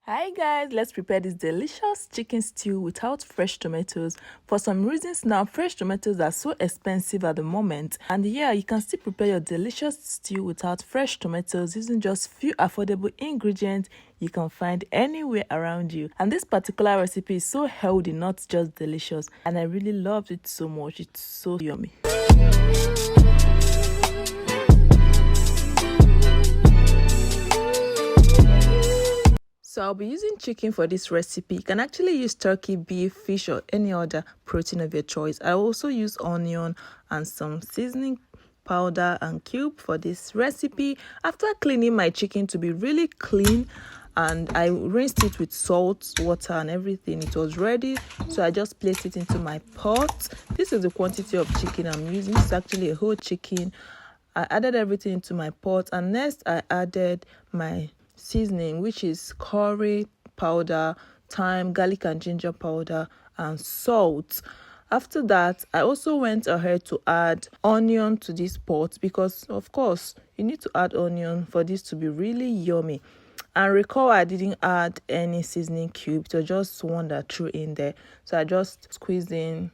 Hi guys, let's prepare this delicious chicken stew without fresh tomatoes. For some reasons now, fresh tomatoes are so expensive at the moment. And yeah, you can still prepare your delicious stew without fresh tomatoes using just few affordable ingredients you can find anywhere around you. And this particular recipe is so healthy, not just delicious. And I really loved it so much. It's so yummy. So I'll be using chicken for this recipe. You can actually use turkey, beef, fish, or any other protein of your choice. I also use onion and some seasoning powder and cube for this recipe. After cleaning my chicken to be really clean, and I rinsed it with salt, water, and everything, it was ready. So I just placed it into my pot. This is the quantity of chicken I'm using. It's actually a whole chicken. I added everything into my pot, and next I added my seasoning, which is curry powder, thyme, garlic and ginger powder, and salt. After that, I also went ahead to add onion to this pot because of course you need to add onion for this to be really yummy. And recall, I didn't add any seasoning cube, so just one that threw in there. So I just squeezed in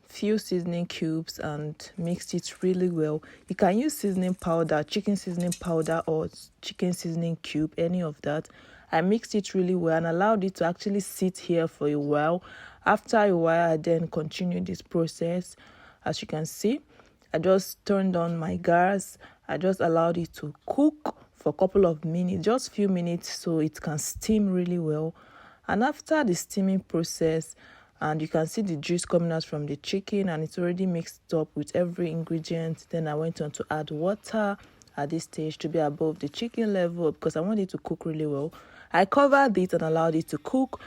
few seasoning cubes and mixed it really well. You can use seasoning powder, chicken seasoning powder, or chicken seasoning cube, any of that. I mixed it really well and allowed it to actually sit here for a while. After a while, I then continued this process. As you can see, I just turned on my gas. I just allowed it to cook for a couple of minutes, just few minutes, so it can steam really well. And after the steaming process, and you can see the juice coming out from the chicken, and it's already mixed up with every ingredient. Then I went on to add water at this stage to be above the chicken level because I want it to cook really well. I covered it and allowed it to cook.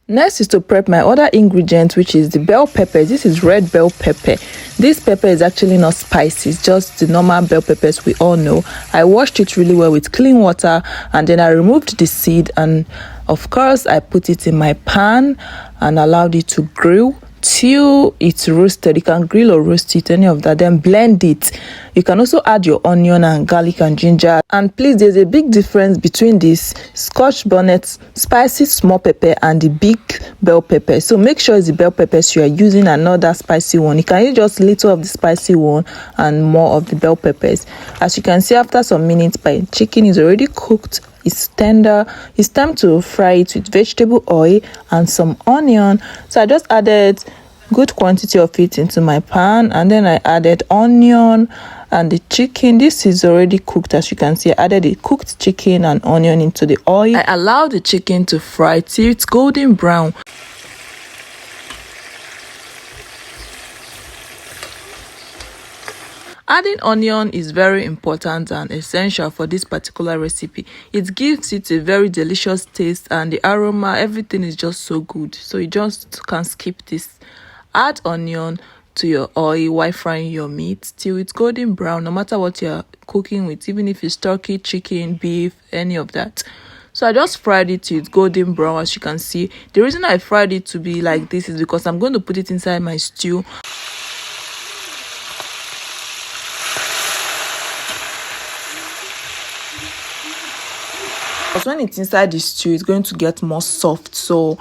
Next is to prep my other ingredient, which is the bell pepper. This is red bell pepper. This pepper is actually not spicy, it's just the normal bell peppers we all know. I washed it really well with clean water, and then I removed the seed, and of course I put it in my pan and allowed it to grill till it's roasted. You can grill or roast it, any of that. Then blend it. You can also add your onion and garlic and ginger. And please, there's a big difference between this Scotch bonnet spicy small pepper and the big bell pepper. So make sure it's the bell peppers you are using, another spicy one. You can use just little of the spicy one and more of the bell peppers. As you can see, after some minutes, my chicken is already cooked. It's tender. It's time to fry it with vegetable oil and some onion. So I just added good quantity of it into my pan, and then I added onion and the chicken. This is already cooked. As you can see, I added the cooked chicken and onion into the oil. I allowed the chicken to fry till it's golden brown. Adding onion is very important and essential for this particular recipe. It gives it a very delicious taste, and the aroma, everything is just so good. So you just can't skip this. Add onion to your oil while frying your meat till it's golden brown, no matter what you're cooking with, even if it's turkey, chicken, beef, any of that. So I just fried it till it's golden brown. As you can see, the reason I fried it to be like this is because I'm going to put it inside my stew. Because when it's inside the stew, it's going to get more soft. So,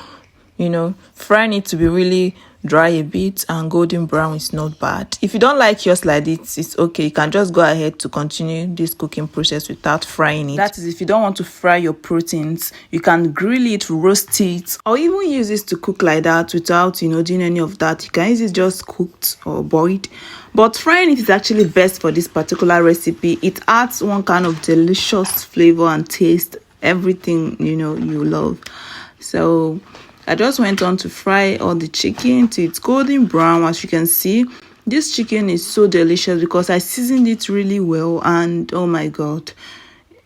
frying it to be really dry a bit and golden brown is not bad. If you don't like yours like this, it's okay. You can just go ahead to continue this cooking process without frying it. That is, if you don't want to fry your proteins, you can grill it, roast it, or even use this to cook like that without, doing any of that. You can use it just cooked or boiled. But frying it is actually best for this particular recipe. It adds one kind of delicious flavor and taste, everything you love. So I just went on to fry all the chicken till it's golden brown. As you can see, this chicken is so delicious because I seasoned it really well, and oh my god,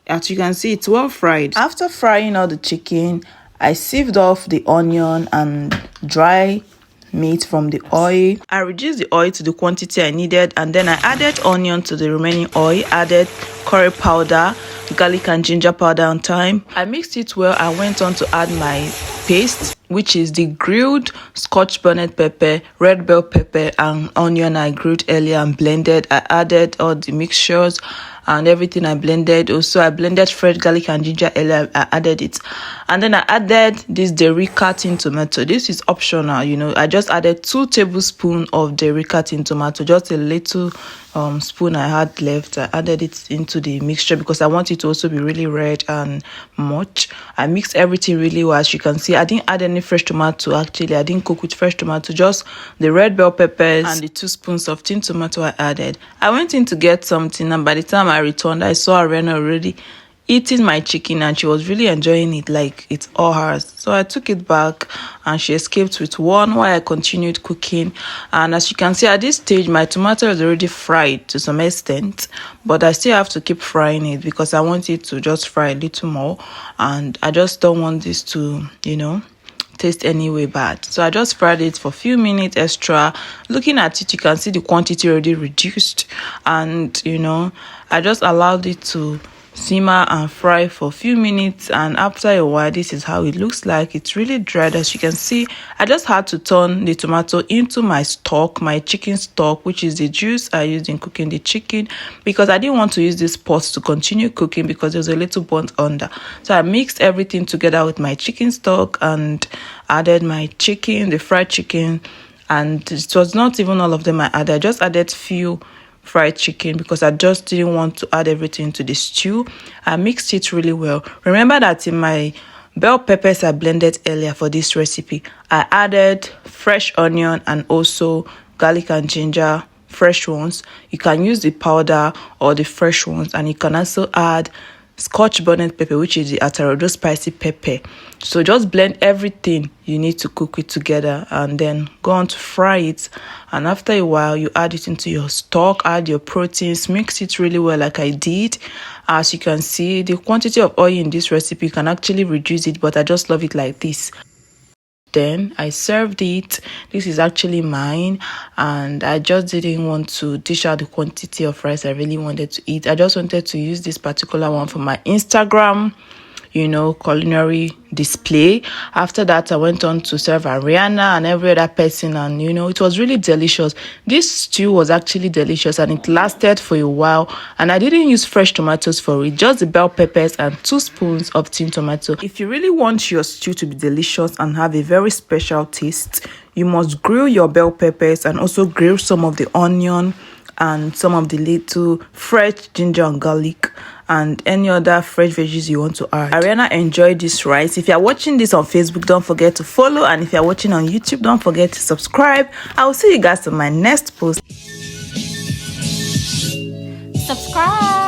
as you can see, it's well fried. After frying all the chicken, I sieved off the onion and dry meat from the oil. I reduced the oil to the quantity I needed, and then I added onion to the remaining oil, added curry powder, garlic and ginger powder and thyme. I mixed it well. I went on to add my paste, which is the grilled Scotch bonnet pepper, red bell pepper, and onion I grilled earlier and blended. I added all the mixtures and everything I blended. Also, I blended fresh garlic and ginger earlier. I added it, and then I added this Delicacies tin tomato. This is optional, I just added 2 tablespoons of Delicacies tin tomato, just a little spoon I had left. I added it into the mixture because I want it to also be really red and much. I mixed everything really well. As you can see, I didn't add any fresh tomato. Actually, I didn't cook with fresh tomato, just the red bell peppers and the 2 spoons of tin tomato I added. I went in to get something, and by the time I returned, I saw Ariana already eating my chicken, and she was really enjoying it like it's all hers. So I took it back and she escaped with one while I continued cooking. And as you can see, at this stage my tomato is already fried to some extent, but I still have to keep frying it because I want it to just fry a little more, and I just don't want this to taste anyway bad. So I just fried it for a few minutes extra. Looking at it, you can see the quantity already reduced, and I just allowed it to simmer and fry for a few minutes, and after a while this is how it looks like. It's really dried. As you can see, I just had to turn the tomato into my stock, my chicken stock, which is the juice I used in cooking the chicken, because I didn't want to use this pot to continue cooking because there's a little burnt under. So I mixed everything together with my chicken stock and added my chicken, the fried chicken, and it was not even all of them I added. I just added few fried chicken because I just didn't want to add everything to the stew. I mixed it really well. Remember that in my bell peppers I blended earlier for this recipe, I added fresh onion and also garlic and ginger, fresh ones. You can use the powder or the fresh ones, and you can also add scotch bonnet pepper, which is the atarodo spicy pepper. So just blend everything you need to cook it together and then go on to fry it. And after a while, you add it into your stock, add your proteins, mix it really well like I did. As you can see, the quantity of oil in this recipe, you can actually reduce it, but I just love it like this. Then I served it. This is actually mine, and I just didn't want to dish out the quantity of rice I really wanted to eat. I just wanted to use this particular one for my Instagram culinary display. After that, I went on to serve Ariana and every other person, and it was really delicious. This stew was actually delicious, and it lasted for a while, and I didn't use fresh tomatoes for it, just the bell peppers and 2 spoons of tin tomato. If you really want your stew to be delicious and have a very special taste, you must grill your bell peppers and also grill some of the onion and some of the little fresh ginger and garlic and any other fresh veggies you want to add. Ariana enjoyed this rice. If you're watching this on Facebook, don't forget to follow, and if you're watching on YouTube, don't forget to subscribe. I will see you guys on my next post. Subscribe.